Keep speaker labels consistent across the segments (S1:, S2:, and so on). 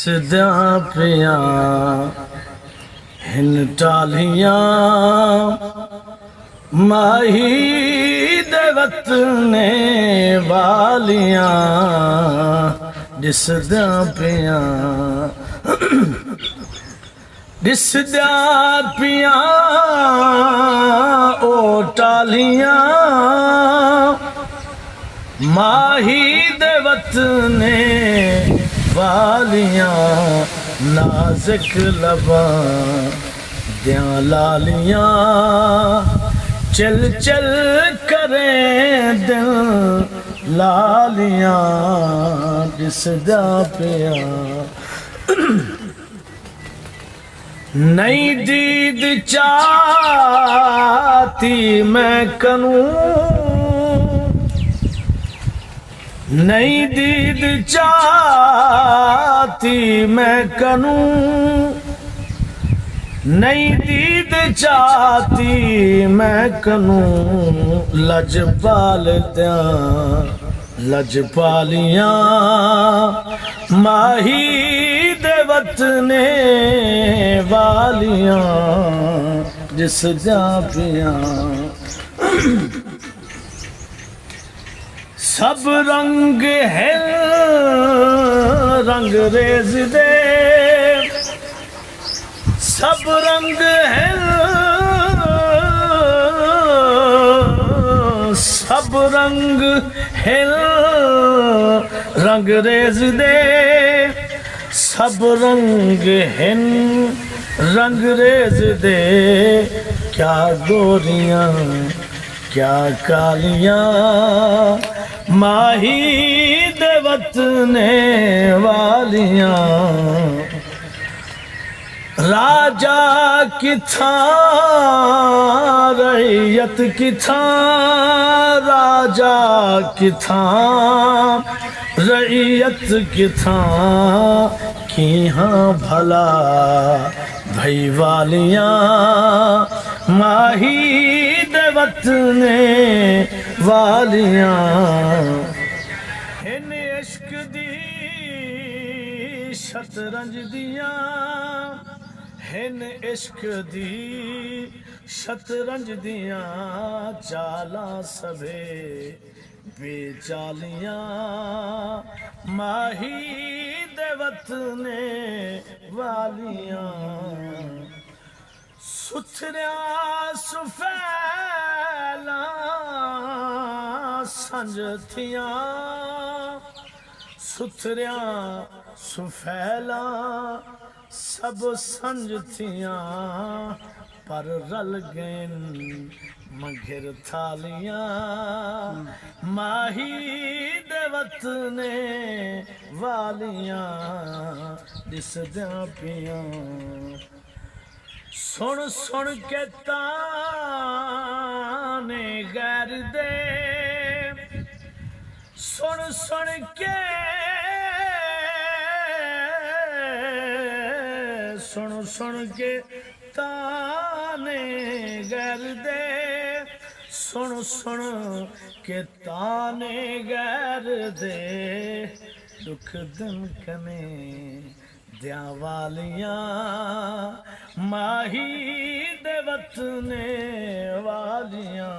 S1: दिसद्या पिया हिन टालियां माही दे वतने वालियां दिसद्या पिया दिसद्या पिया ओ टालियां माही दे वतने वालियां नाज़ुक लबां दियां लालियां चल चल करें दिल लालियां दिसदा पिया नई दीद चाहती मैं करूं नई दीद चाहती मैं करूं नई दीद चाहती मैं करूं लजपाल दिया लजपालियां माही दे वतने वालियां दिसदा पिया सब रंग है रंग रेज दे सब रंग है सब रंग है रंग रेज दे सब रंग है रंग रेज दे क्या गोरियां क्या कालियां माही दे वतने वालियां राजा किथा रैयत किथा राजा किथा रैयत किथा किहाँ भला भई वालियां माही दे वतने वालियां हिन इश्क दी शतरंज दियां हिन इश्क दी शतरंज दियां चालां सभे बेचालियां माही दे वतने वालियां सुथरिया सुफैला संजथियां सुथरिया सुफैला सब संजथियां पर रल गए मघिर थालियां माही दे वतने वालियां दिसद्या पिया सुन सुन के ताने गैर दे सुन सुन के सुन सुन के ताने गैर दे सुन सुन के ताने गैर दे दुख दिन कने दिया वालियां माही दे वतने वालियां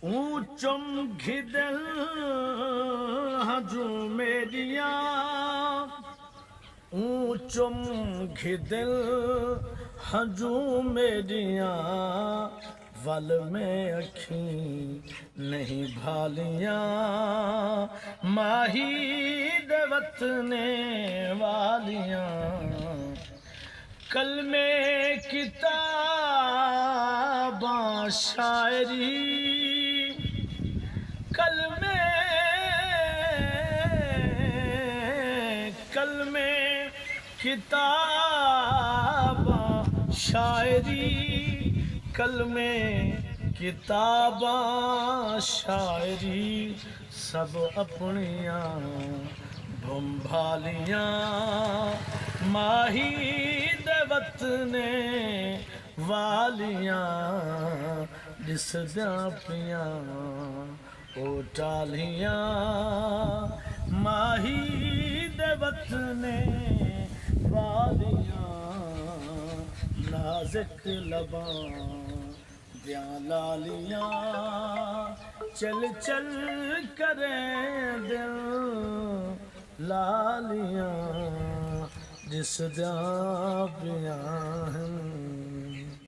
S1: ऊंचम घिदल हजू मेरिया ऊंचम घिदल हजू मेरिया वल में अखी नहीं भालियां माही दे वतने वालियां कल में किताबां शायरी कल में किताबां शायरी कल में किताबां शायरी सब अपनियां भंभालियां माही दे वतने वालियां दिसदा पिया ओ टालियां माही वतने वालियां नाज़िक लबां दियां लालियां चल चल करें दिल लालियां जिस दियां पियां